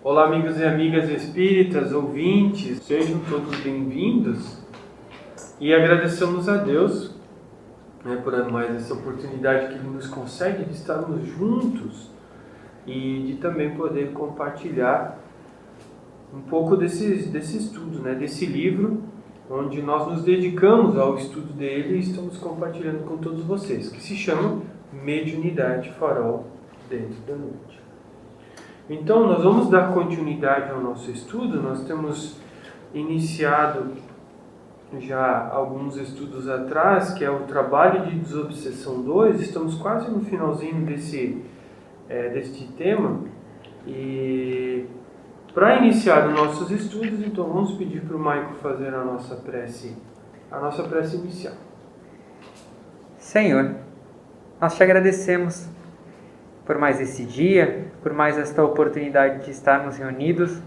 Olá, amigos e amigas espíritas, ouvintes, sejam todos bem-vindos e agradecemos a Deus por mais essa oportunidade que Ele nos concede de estarmos juntos e de também poder compartilhar um pouco desse estudo, desse livro, onde nós nos dedicamos ao estudo dele e estamos compartilhando com todos vocês, que se chama Mediunidade Farol Dentro da Noite. Então, nós vamos dar continuidade ao nosso estudo. Nós temos iniciado já alguns estudos atrás, que é o trabalho de desobsessão 2. Estamos quase no finalzinho deste tema. E para iniciar os nossos estudos, então vamos pedir para o Maico fazer a nossa prece inicial. Senhor, nós te agradecemos por mais esse dia, por mais esta oportunidade de estarmos reunidos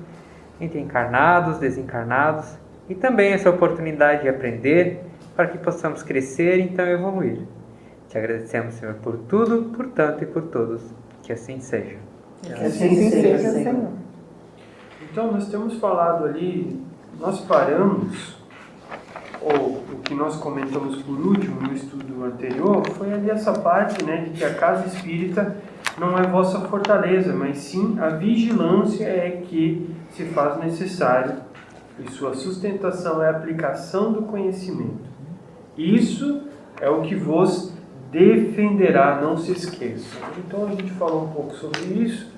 entre encarnados, desencarnados, e também essa oportunidade de aprender para que possamos crescer e então evoluir. Te agradecemos, Senhor, por tudo, por tanto e por todos. Que assim seja. Que assim seja, Senhor. Então, nós temos falado ali, nós paramos, ou o que nós comentamos por último no estudo anterior, foi ali essa parte, de que a casa espírita não é vossa fortaleza, mas sim a vigilância é que se faz necessário, e sua sustentação é a aplicação do conhecimento. Isso é o que vos defenderá, não se esqueçam. Então a gente falou um pouco sobre isso,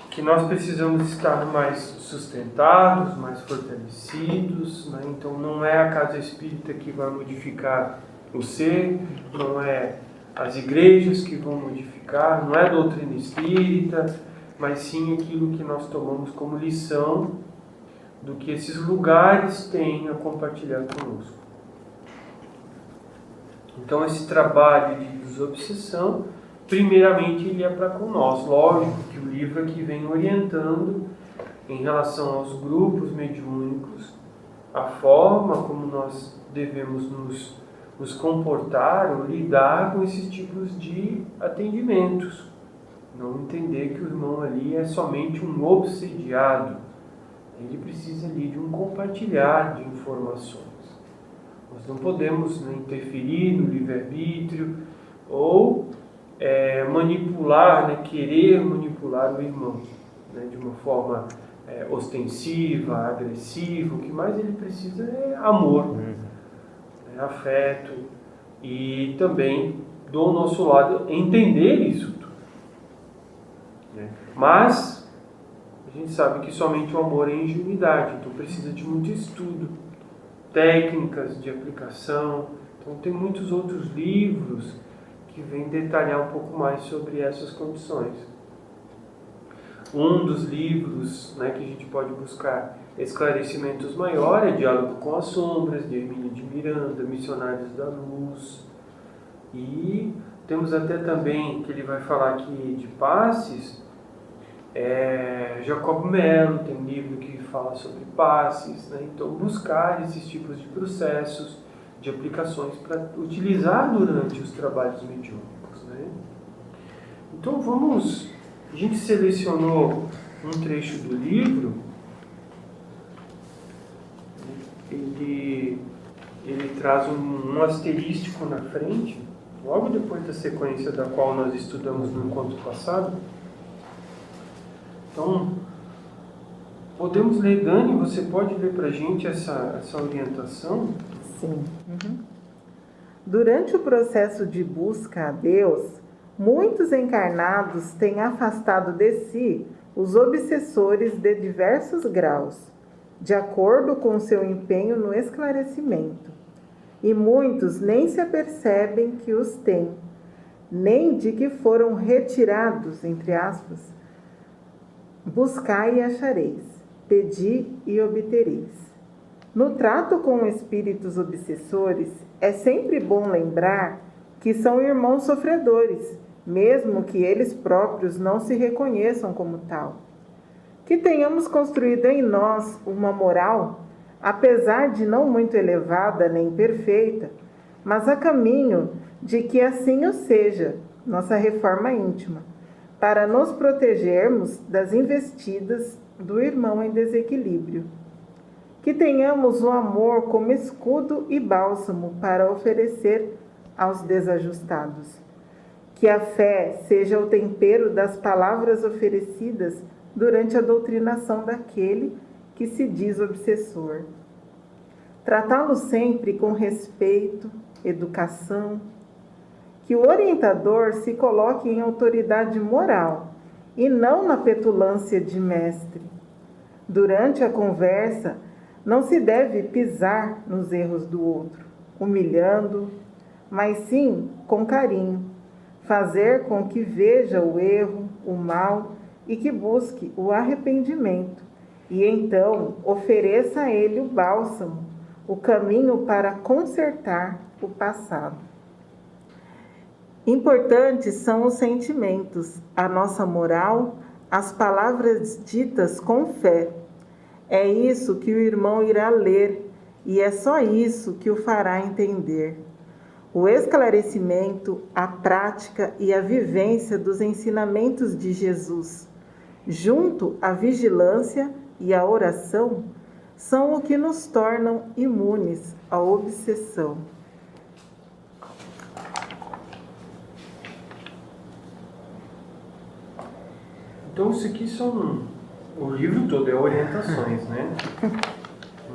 que nós precisamos estar mais sustentados, mais fortalecidos, Então não é a casa espírita que vai modificar o ser, não é as igrejas que vão modificar, não é a doutrina espírita, mas sim aquilo que nós tomamos como lição do que esses lugares têm a compartilhar conosco. Então esse trabalho de desobsessão, primeiramente ele é para com nós. Lógico que o livro aqui vem orientando em relação aos grupos mediúnicos, a forma como nós devemos nos comportar ou lidar com esses tipos de atendimentos. Não entender que o irmão ali é somente um obsediado. Ele precisa ali de um compartilhar de informações. Nós não podemos interferir no livre-arbítrio ou manipular, querer manipular o irmão de uma forma ostensiva, agressiva. O que mais ele precisa é amor. Afeto e também do nosso lado entender isso tudo. Mas a gente sabe que somente o amor é ingenuidade, então precisa de muito estudo, técnicas de aplicação. Então tem muitos outros livros que vêm detalhar um pouco mais sobre essas condições. Um dos livros que a gente pode buscar esclarecimentos maiores é Diálogo com as Sombras, de Hermínio de Miranda, Missionários da Luz. E temos até também, que ele vai falar aqui de passes, Jacob Mello tem um livro que fala sobre passes. Então buscar esses tipos de processos, de aplicações para utilizar durante os trabalhos mediúnicos. Então a gente selecionou um trecho do livro. Ele traz um asterístico na frente, logo depois da sequência da qual nós estudamos no encontro passado. Então, podemos ler, Dani, você pode ler para a gente essa orientação? Sim. Durante o processo de busca a Deus, muitos encarnados têm afastado de si os obsessores de diversos graus, de acordo com seu empenho no esclarecimento. E muitos nem se apercebem que os têm, nem de que foram retirados, entre aspas. Buscai e achareis, pedi e obtereis. No trato com espíritos obsessores, é sempre bom lembrar que são irmãos sofredores, mesmo que eles próprios não se reconheçam como tal. Que tenhamos construído em nós uma moral, apesar de não muito elevada nem perfeita, mas a caminho de que assim o seja, nossa reforma íntima, para nos protegermos das investidas do irmão em desequilíbrio. Que tenhamos o amor como escudo e bálsamo para oferecer aos desajustados. Que a fé seja o tempero das palavras oferecidas durante a doutrinação daquele que se diz obsessor. Tratá-lo sempre com respeito, educação. Que o orientador se coloque em autoridade moral e não na petulância de mestre. Durante a conversa, não se deve pisar nos erros do outro, humilhando, mas sim com carinho, fazer com que veja o erro, o mal e que busque o arrependimento, e então ofereça a ele o bálsamo, o caminho para consertar o passado. Importantes são os sentimentos, a nossa moral, as palavras ditas com fé. É isso que o irmão irá ler, e é só isso que o fará entender. O esclarecimento, a prática e a vivência dos ensinamentos de Jesus, junto à vigilância e à oração, são o que nos tornam imunes à obsessão. Então, isso aqui o livro todo é orientações, né?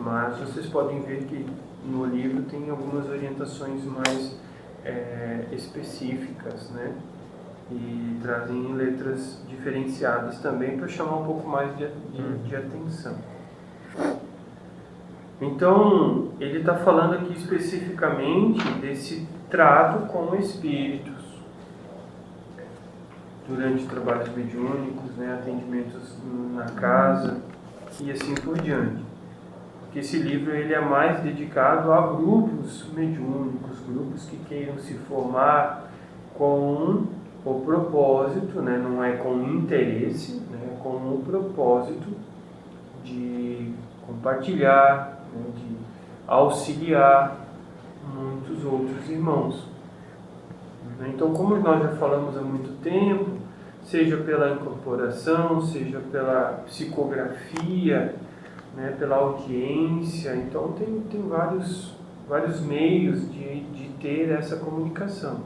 Mas vocês podem ver que no livro tem algumas orientações mais específicas, né? E trazem letras diferenciadas também para chamar um pouco mais de atenção. Então, ele está falando aqui especificamente desse trato com espíritos durante trabalhos mediúnicos, né, atendimentos na casa e assim por diante. Porque esse livro ele é mais dedicado a grupos mediúnicos, grupos que queiram se formar com o propósito, né, não é com interesse, né, com o propósito de compartilhar, né, de auxiliar muitos outros irmãos. Então, como nós já falamos há muito tempo, seja pela incorporação, seja pela psicografia, né, pela audiência, então tem vários meios de ter essa comunicação.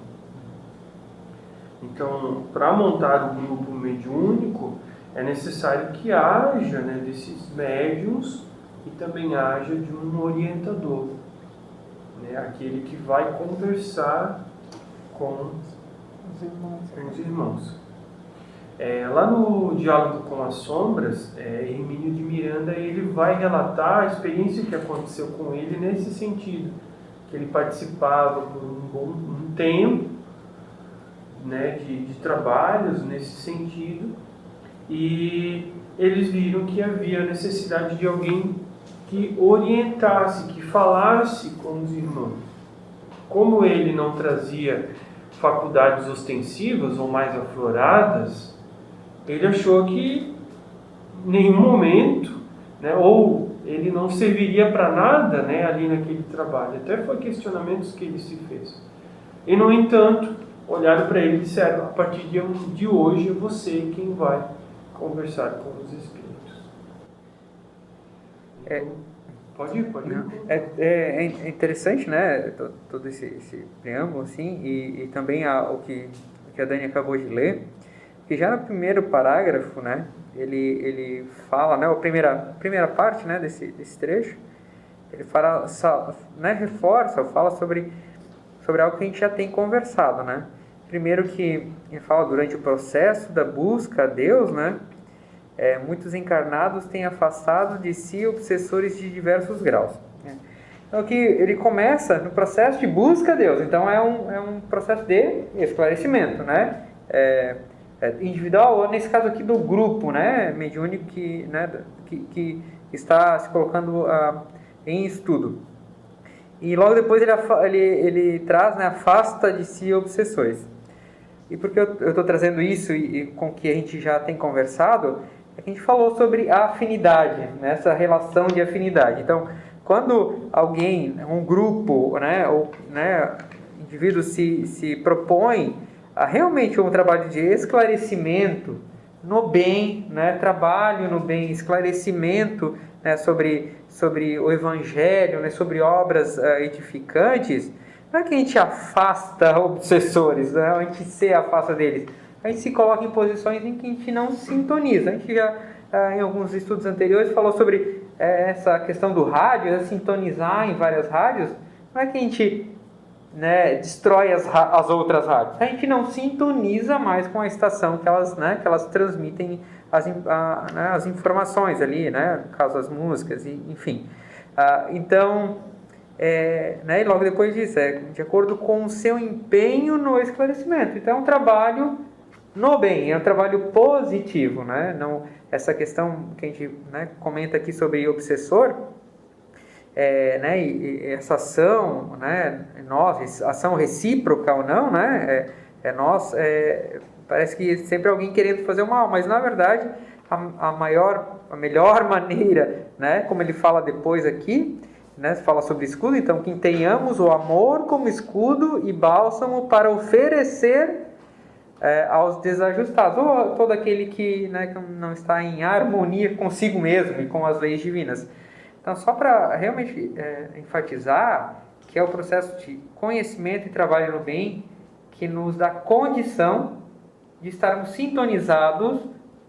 Então, para montar o grupo mediúnico, é necessário que haja, né, desses médiuns e também haja de um orientador, né, aquele que vai conversar com os irmãos. Lá no Diálogo com as Sombras, Hermínio de Miranda ele vai relatar a experiência que aconteceu com ele nesse sentido, que ele participava por um tempo, né, de trabalhos nesse sentido, e eles viram que havia necessidade de alguém que orientasse, que falasse com os irmãos. Como ele não trazia faculdades ostensivas ou mais afloradas, ele achou que em nenhum momento, né, ou ele não serviria para nada, né, ali naquele trabalho. Até foi questionamentos que ele se fez. E, no entanto, olharam para ele e disseram: a partir de hoje é você quem vai conversar com os espíritos. Pode ir. É interessante, né, todo esse preâmbulo, assim, e também o que a Dani acabou de ler, que já no primeiro parágrafo, né, ele fala, né, a primeira parte, né, desse trecho, ele fala, né, reforça, fala sobre algo que a gente já tem conversado, né. Primeiro que ele fala durante o processo da busca a Deus, né, muitos encarnados têm afastado de si obsessores de diversos graus. Então aqui ele começa no processo de busca a Deus, então é um processo de esclarecimento, né? Individual, ou nesse caso aqui do grupo, né, mediúnico que está se colocando em estudo. E logo depois ele traz, né, afasta de si obsessores. E por que eu estou trazendo isso e com que a gente já tem conversado, é que a gente falou sobre a afinidade, né, essa relação de afinidade. Então, quando alguém, um grupo, né, ou, né, indivíduo se propõe realmente um trabalho de esclarecimento no bem, né? Trabalho no bem, esclarecimento, né? sobre o Evangelho, né? Sobre obras edificantes. Não é que a gente afasta obsessores, né? A gente se afasta deles. A gente se coloca em posições em que a gente não sintoniza. A gente já, em alguns estudos anteriores, falou sobre essa questão do rádio, sintonizar em várias rádios. Não é que a gente, né, destrói as outras rádios. A gente não sintoniza mais com a estação que elas transmitem as informações ali, né, no caso as músicas, enfim. Então, e logo depois disso, de acordo com o seu empenho no esclarecimento. Então, é um trabalho no bem, é um trabalho positivo, né? Não, essa questão que a gente, né, comenta aqui sobre obsessor, e essa ação, né, ação recíproca ou não, né, parece que sempre alguém querendo fazer o mal, mas na verdade a melhor maneira, né, como ele fala depois aqui, né, fala sobre escudo, então que tenhamos o amor como escudo e bálsamo para oferecer aos desajustados, ou todo aquele que, né, que não está em harmonia consigo mesmo e com as leis divinas. Então, só para realmente enfatizar que é o processo de conhecimento e trabalho no bem que nos dá condição de estarmos sintonizados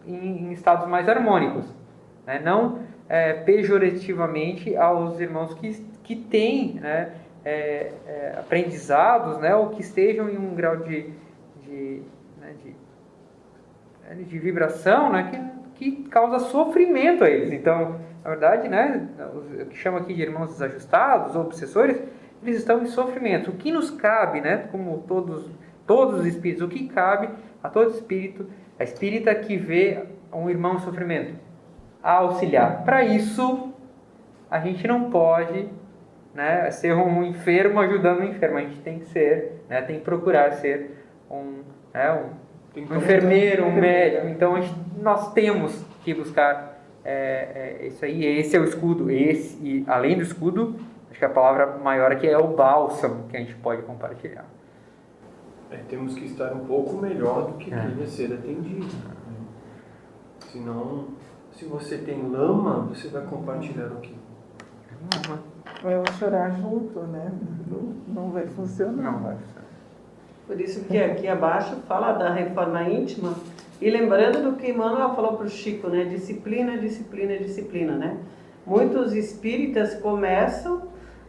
em estados mais harmônicos, né? Não pejorativamente aos irmãos que têm, né, aprendizados, né, ou que estejam em um grau de vibração, né, que causa sofrimento a eles. Então, na verdade, né, o que chama aqui de irmãos desajustados ou obsessores, eles estão em sofrimento. O que nos cabe, né, como todos os espíritos, o que cabe a todo espírito, a espírita que vê um irmão em sofrimento? A auxiliar. Para isso, a gente não pode, né, ser um enfermo ajudando o enfermo. A gente tem que ser, né, tem que procurar ser um enfermeiro, um médico. Então, nós temos que buscar isso aí. Esse é o escudo. E além do escudo, acho que a palavra maior aqui é o bálsamo que a gente pode compartilhar. Temos que estar um pouco melhor do que queria ser atendido. Senão, se você tem lama, você vai compartilhar o quê? Vai chorar junto, né? Não vai funcionar. Não vai funcionar. Por isso que aqui abaixo fala da reforma íntima, e lembrando do que Emmanuel falou para o Chico, né? Disciplina, disciplina, disciplina, né? Muitos espíritas começam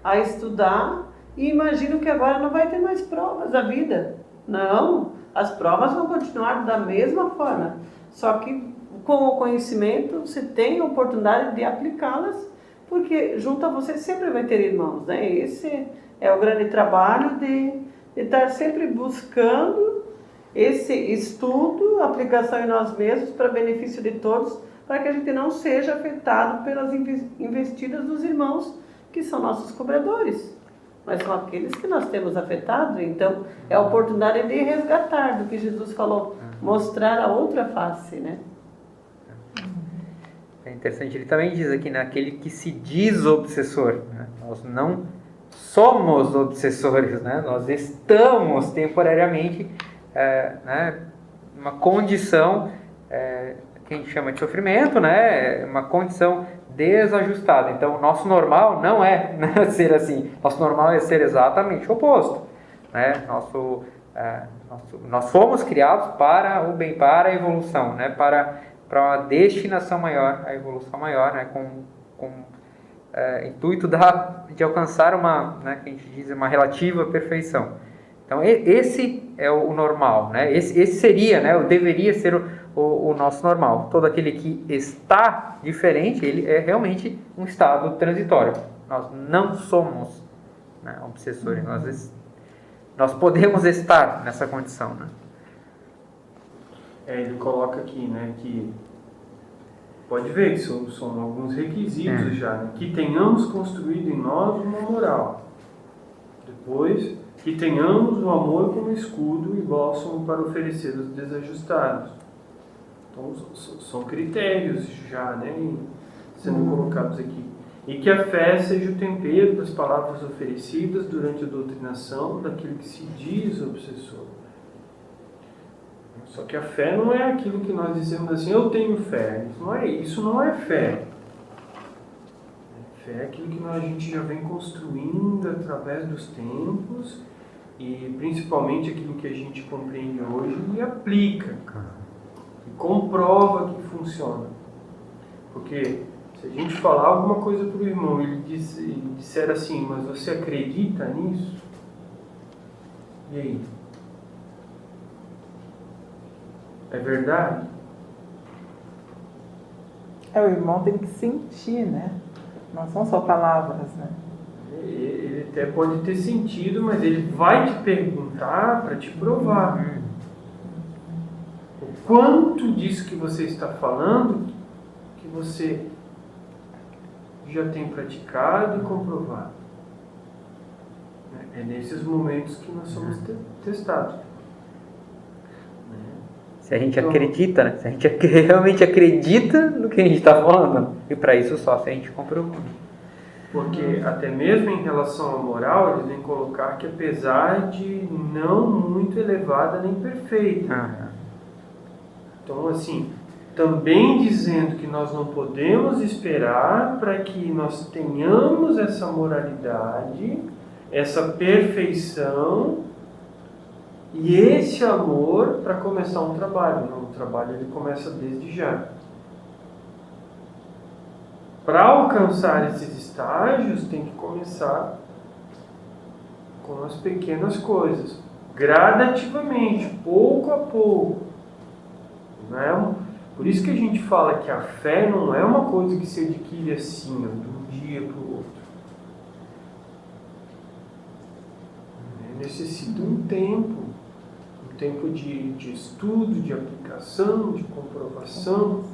a estudar e imaginam que agora não vai ter mais provas da vida. Não, as provas vão continuar da mesma forma, só que com o conhecimento você tem a oportunidade de aplicá-las, porque junto a você sempre vai ter irmãos, né? Esse é o grande trabalho de estar sempre buscando esse estudo, aplicação em nós mesmos, para benefício de todos, para que a gente não seja afetado pelas investidas dos irmãos, que são nossos cobradores, mas são aqueles que nós temos afetado. Então, é a oportunidade de resgatar, do que Jesus falou, mostrar a outra face, né? É interessante, ele também diz aqui, né, aquele que se diz obsessor, né? Nós não somos obsessores, né? Nós estamos temporariamente uma condição que a gente chama de sofrimento, né? Uma condição desajustada. Então, o nosso normal não é, né, ser assim. Nosso normal é ser exatamente o oposto, né? Nós fomos criados para o bem, para a evolução, né? Para uma destinação maior, a evolução maior, né? Com intuito de alcançar né, que a gente diz, uma relativa perfeição. Então, esse é o normal, né? Esse seria, né, deveria ser o nosso normal. Todo aquele que está diferente, ele é realmente um estado transitório. Nós não somos, né, obsessores, nós podemos estar nessa condição, né? Ele coloca aqui, né, que pode ver que são alguns requisitos já, né? Que tenhamos construído em nós uma moral. Depois, que tenhamos o amor como escudo e bálsamo para oferecer aos desajustados. Então, são critérios já, né, sendo colocados aqui. E que a fé seja o tempero das palavras oferecidas durante a doutrinação daquele que se diz obsessor. Só que a fé não é aquilo que nós dizemos assim, eu tenho fé. Isso não é fé. Fé é aquilo que a gente já vem construindo através dos tempos e principalmente aquilo que a gente compreende hoje e aplica. E comprova que funciona. Porque se a gente falar alguma coisa para o irmão e ele disser assim, mas você acredita nisso? E aí? É verdade? O irmão tem que sentir, né? Não são só palavras, né? Ele até pode ter sentido, mas ele vai te perguntar para te provar. O quanto disso que você está falando que você já tem praticado e comprovado. É nesses momentos que nós somos testados. Se a gente acredita, né? Se a gente realmente acredita no que a gente está falando. E para isso só se a gente comprovou. Porque até mesmo em relação à moral, eles vêm colocar que apesar de não muito elevada nem perfeita. Então, assim, também dizendo que nós não podemos esperar para que nós tenhamos essa moralidade, essa perfeição e esse amor para começar um trabalho. Não, o trabalho ele começa desde já. Para alcançar esses estágios, tem que começar com as pequenas coisas, gradativamente, pouco a pouco. Não é por isso que a gente fala que a fé não é uma coisa que se adquire assim, de um dia para o outro. Necessita um tempo de estudo, de aplicação, de comprovação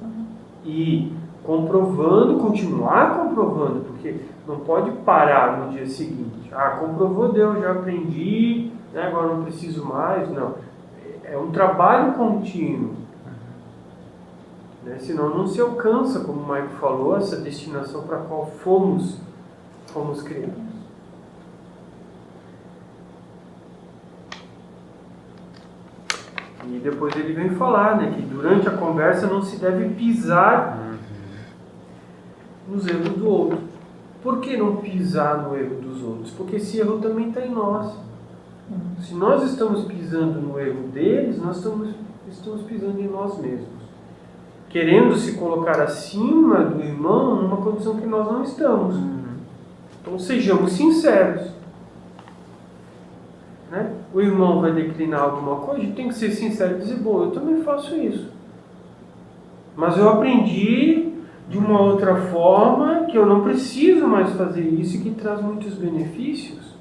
e comprovando, continuar comprovando, porque não pode parar no dia seguinte. Comprovou, Deus, já aprendi, né, agora não preciso mais. Não. É um trabalho contínuo. Né? Senão não se alcança, como o Maico falou, essa destinação para a qual fomos criados. E depois ele vem falar, né, que durante a conversa não se deve pisar nos erros do outro. Por que não pisar no erro dos outros? Porque esse erro também está em nós. Se nós estamos pisando no erro deles, nós estamos pisando em nós mesmos. Querendo se colocar acima do irmão numa condição que nós não estamos. Então sejamos sinceros. Né? O irmão vai declinar alguma coisa, a gente tem que ser sincero e dizer, bom, eu também faço isso. Mas eu aprendi de uma outra forma que eu não preciso mais fazer isso e que traz muitos benefícios.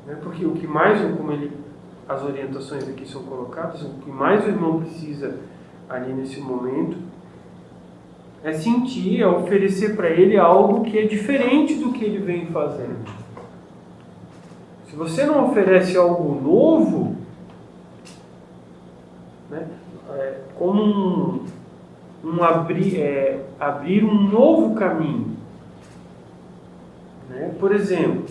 Né? Porque o que mais, as orientações aqui são colocadas, o que mais o irmão precisa ali nesse momento é sentir, é oferecer para ele algo que é diferente do que ele vem fazendo. Se você não oferece algo novo, né, como abrir um novo caminho. Né? Por exemplo,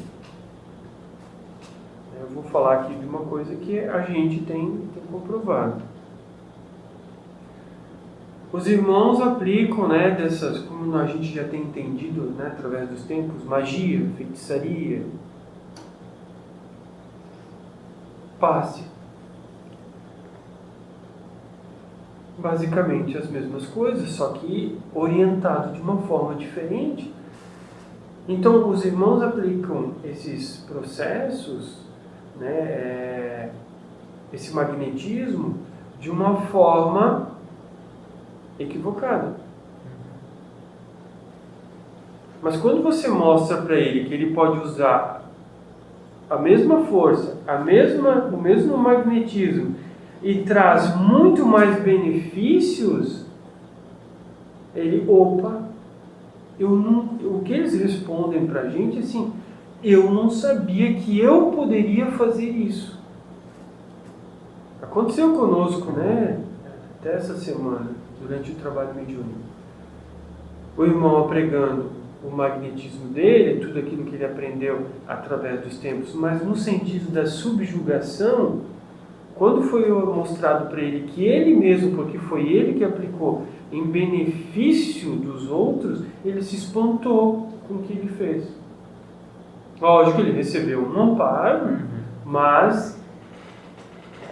eu vou falar aqui de uma coisa que a gente tem comprovado. Os irmãos aplicam, né, dessas, como a gente já tem entendido, né, através dos tempos, magia, feitiçaria, passe. Basicamente as mesmas coisas, só que orientado de uma forma diferente. Então os irmãos aplicam esses processos, né, esse magnetismo, de uma forma equivocada. Mas quando você mostra para ele que ele pode usar a mesma força, o mesmo magnetismo e traz muito mais benefícios, ele, o que eles respondem para a gente assim, eu não sabia que eu poderia fazer isso. Aconteceu conosco, né? Até essa semana, durante o trabalho mediúnico. O irmão pregando o magnetismo dele, tudo aquilo que ele aprendeu através dos tempos, mas no sentido da subjugação, quando foi mostrado para ele que ele mesmo, porque foi ele que aplicou em benefício dos outros, ele se espantou com o que ele fez. Lógico, ele recebeu um amparo, mas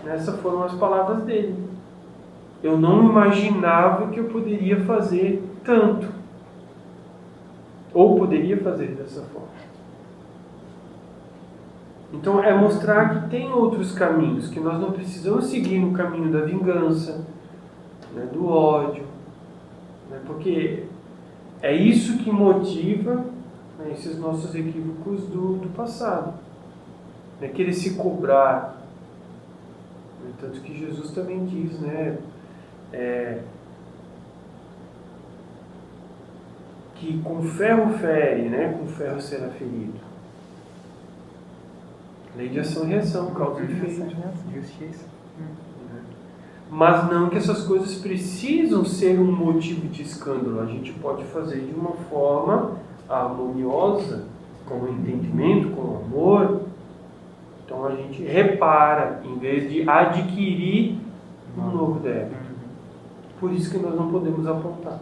essas foram as palavras dele. Eu não imaginava que eu poderia fazer tanto. Ou poderia fazer dessa forma. Então é mostrar que tem outros caminhos, que nós não precisamos seguir no caminho da vingança, né, do ódio, né, porque é isso que motiva, né, esses nossos equívocos do passado. Né, querer se cobrar. Né, tanto que Jesus também diz, né, que com ferro fere, né, com ferro será ferido. Lei de ação e reação, causa e efeito. Justiça. Mas não que essas coisas precisam ser um motivo de escândalo. A gente pode fazer de uma forma harmoniosa, com entendimento, com amor. Então a gente repara, em vez de adquirir um novo débito. Por isso que nós não podemos apontar.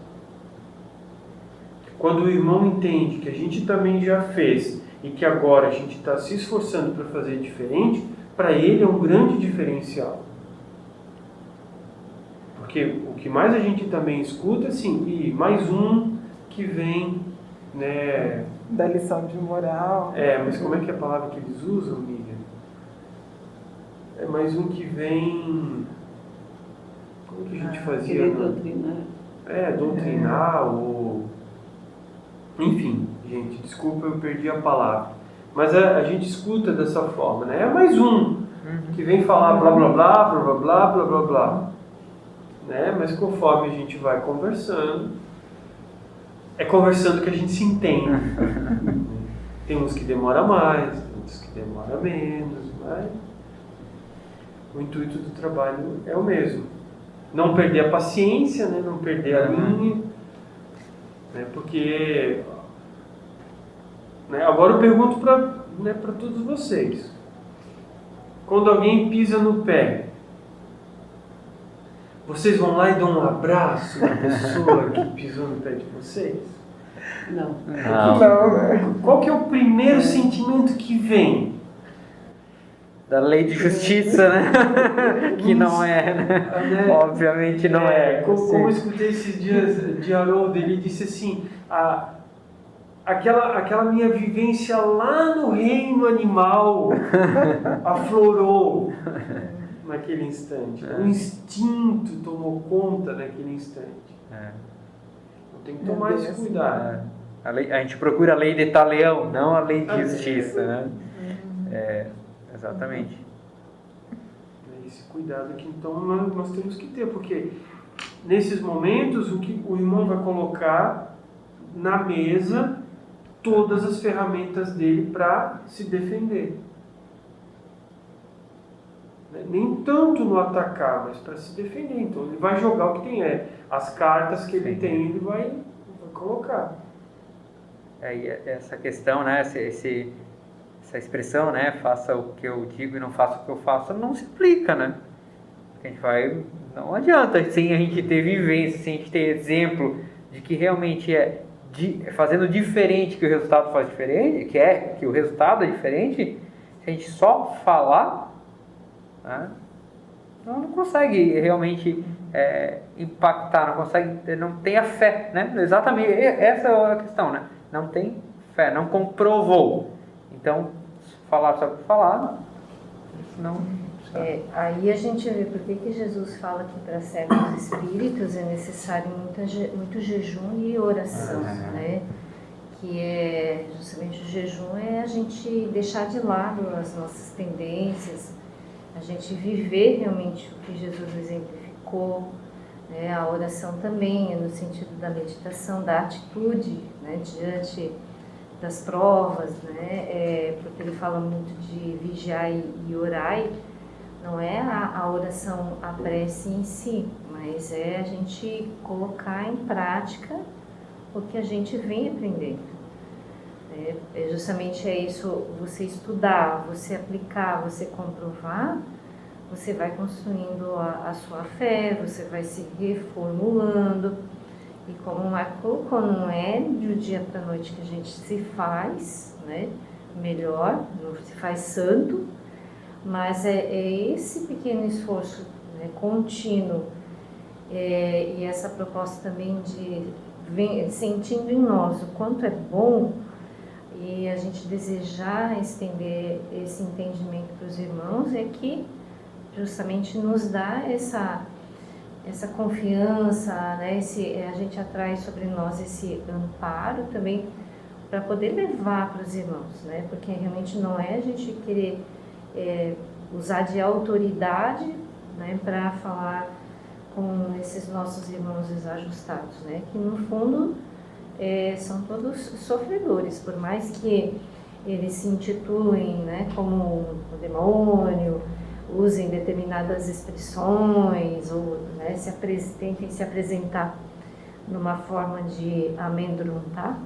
Quando o irmão entende que a gente também já fez e que agora a gente está se esforçando para fazer diferente, para ele é um grande diferencial. Porque o que mais a gente também escuta é assim, e mais um que vem, né... Da lição de moral. Mas como é que é a palavra que eles usam, Miriam? É mais um que vem... Como que a gente fazia? Doutrinar. Doutrinar ou... Enfim, gente, desculpa, eu perdi a palavra. Mas a gente escuta dessa forma, né? É mais um que vem falar blá blá blá, blá blá blá, blá blá blá. Né? Mas conforme a gente vai conversando, é conversando que a gente se entende. Tem uns que demora mais, tem outros que demora menos, mas o intuito do trabalho é o mesmo. Não perder a paciência, né? Não perder a linha, né? Porque, né? Agora eu pergunto para todos vocês. Quando alguém pisa no pé, vocês vão lá e dão um abraço na pessoa que pisou no pé de vocês? Não. Qual que é o primeiro sentimento que vem? Da lei de justiça, né? Que não é, né? Obviamente não é. Como eu escutei esses dias de Haroldo, ele disse assim, aquela minha vivência lá no reino animal aflorou naquele instante. O instinto tomou conta naquele instante. Então tem que tomar esse cuidado. A gente procura a lei de Talião, não a lei de justiça, né? Exatamente. Esse cuidado que então nós temos que ter, porque nesses momentos o que o irmão vai colocar na mesa todas as ferramentas dele para se defender. Nem tanto no atacar, mas para se defender. Então ele vai jogar o que tem, as cartas que ele tem, ele vai colocar. E essa questão, né, essa expressão, né, faça o que eu digo e não faça o que eu faço, não se aplica, né? Não adianta, sem a gente ter vivência, sem a gente ter exemplo de que realmente fazendo diferente que o resultado faz diferente, que o resultado é diferente, se a gente só falar, né, não consegue realmente impactar, não tem a fé, né? Exatamente, essa é a questão, né? Não tem fé, não comprovou. Então, falar só por falar, não... Aí a gente vê por que Jesus fala que para certos espíritos é necessário muito jejum e oração, né? Que é justamente o jejum a gente deixar de lado as nossas tendências, a gente viver realmente o que Jesus exemplificou, né? A oração também é no sentido da meditação, da atitude, né? Diante das provas, né? Porque ele fala muito de vigiar e orar. Não é a oração, a prece em si, mas é a gente colocar em prática o que a gente vem aprendendo. Justamente isso, você estudar, você aplicar, você comprovar, você vai construindo a sua fé, você vai se reformulando. E como o Marco colocou, não é do dia para a noite que a gente se faz, né, melhor, não se faz santo, mas é esse pequeno esforço, né, contínuo, e essa proposta também de sentindo em nós o quanto é bom, e a gente desejar estender esse entendimento para os irmãos, é que justamente nos dá essa confiança, né? A gente atrai sobre nós esse amparo também para poder levar para os irmãos, né? Porque realmente não é a gente querer usar de autoridade, né, para falar com esses nossos irmãos desajustados, né? Que no fundo são todos sofredores, por mais que eles se intitulem, né, como o demônio, usem determinadas expressões ou, né, tentem se apresentar numa forma de amedrontar.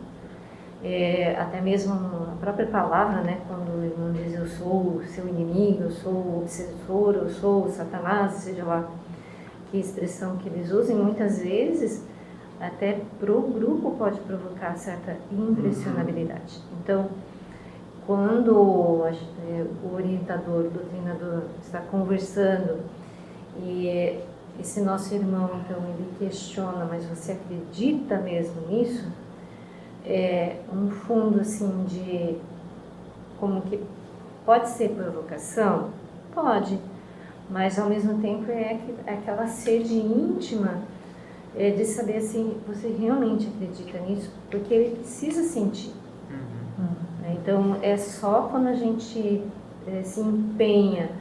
Até mesmo a própria palavra, né, quando o irmão diz eu sou o seu inimigo, eu sou o obsessor, eu sou o Satanás, seja lá que expressão que eles usem, muitas vezes até para o grupo pode provocar certa impressionabilidade. Então, quando o orientador, o doutrinador está conversando e esse nosso irmão, então, ele questiona, mas você acredita mesmo nisso? Um fundo, assim, de como que pode ser provocação? Pode, mas ao mesmo tempo é aquela sede íntima de saber, assim, você realmente acredita nisso? Porque ele precisa sentir. Então, é só quando a gente se empenha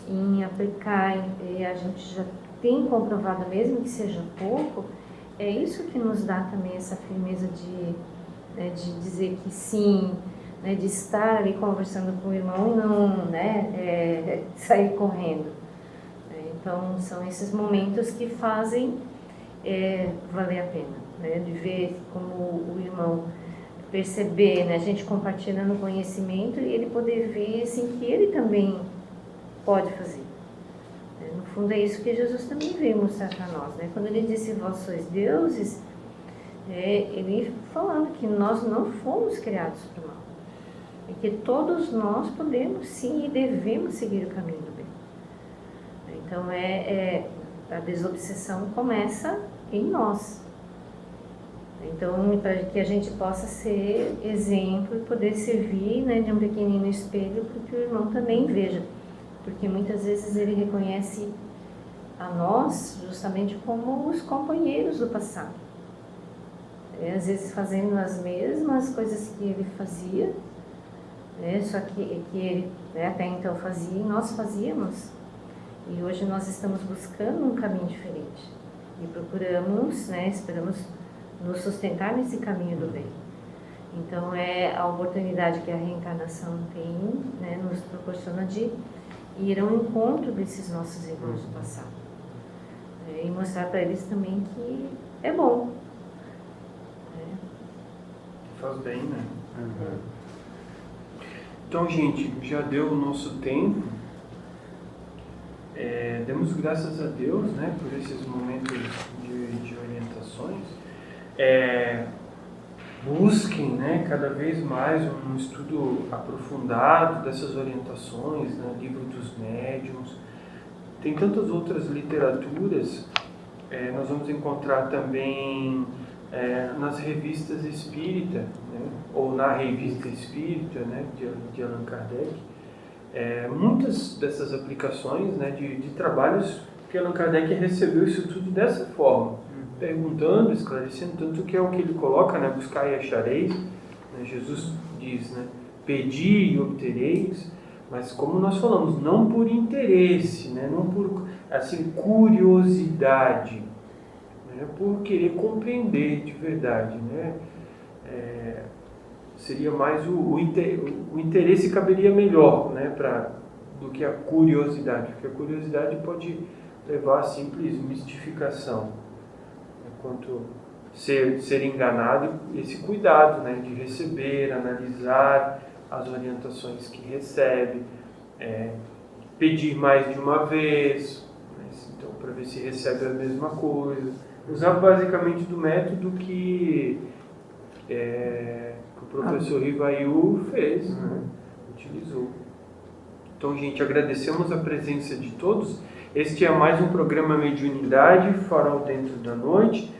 em aplicar, e a gente já tem comprovado, mesmo que seja pouco, é isso que nos dá também essa firmeza de dizer que sim, né, de estar ali conversando com o irmão e não, né, sair correndo. Então, são esses momentos que fazem valer a pena, né, de ver como o irmão perceber, né, a gente compartilhando o conhecimento e ele poder ver, assim, que ele também pode fazer. No fundo é isso que Jesus também veio mostrar para nós, né? Quando ele disse vós sois deuses, ele falando que nós não fomos criados para o mal, e que todos nós podemos sim e devemos seguir o caminho do bem. Então a desobsessão começa em nós. Então, para que a gente possa ser exemplo e poder servir, né, de um pequenino espelho para que o irmão também veja. Porque muitas vezes ele reconhece a nós justamente como os companheiros do passado. Às vezes fazendo as mesmas coisas que ele fazia, só que ele, né, até então fazia e nós fazíamos. E hoje nós estamos buscando um caminho diferente. E procuramos, né, esperamos nos sustentar nesse caminho do bem. Então, a oportunidade que a reencarnação tem, né, nos proporciona de ir ao encontro desses nossos irmãos do passado. E mostrar para eles também que é bom. Faz bem, né? Então, gente, já deu o nosso tempo. Demos graças a Deus, né, por esses momentos de orientações. Busquem, né, cada vez mais um estudo aprofundado dessas orientações, né, livro dos médiuns. Tem tantas outras literaturas, nós vamos encontrar também nas revistas espírita, né, ou na revista espírita, né, de Allan Kardec, muitas dessas aplicações, né, de trabalhos que Allan Kardec recebeu isso tudo dessa forma, perguntando, esclarecendo, tanto que é o que ele coloca, né, buscar e achareis, né, Jesus diz, né, pedi e obtereis, mas como nós falamos, não por interesse, né, não por, assim, curiosidade, né, por querer compreender de verdade, né, seria mais o interesse caberia melhor, né, do que a curiosidade, porque a curiosidade pode levar a simples mistificação, quanto ser enganado, esse cuidado, né, de receber, analisar as orientações que recebe, pedir mais de uma vez, então para ver se recebe a mesma coisa. Usar basicamente do método que o professor Rivaiu fez, né? Utilizou. Então, gente, agradecemos a presença de todos. Este é mais um programa Mediunidade, Farol Dentro da Noite.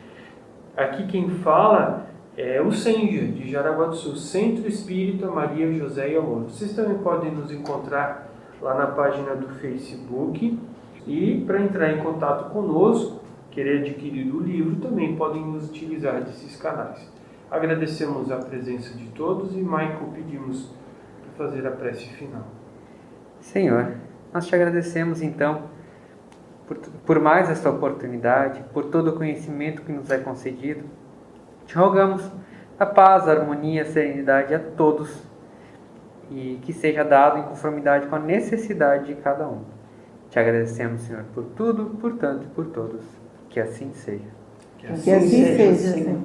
Aqui quem fala é o Senja, de Jaraguá do Sul, Centro Espírita Maria José e Amor. Vocês também podem nos encontrar lá na página do Facebook. E para entrar em contato conosco, querer adquirir o livro, também podem nos utilizar desses canais. Agradecemos a presença de todos e, Michael, pedimos para fazer a prece final. Senhor, nós te agradecemos então por mais esta oportunidade, por todo o conhecimento que nos é concedido. Te rogamos a paz, a harmonia, a serenidade a todos e que seja dado em conformidade com a necessidade de cada um. Te agradecemos, Senhor, por tudo, por tanto e por todos. Que assim seja. Que assim seja, Senhor.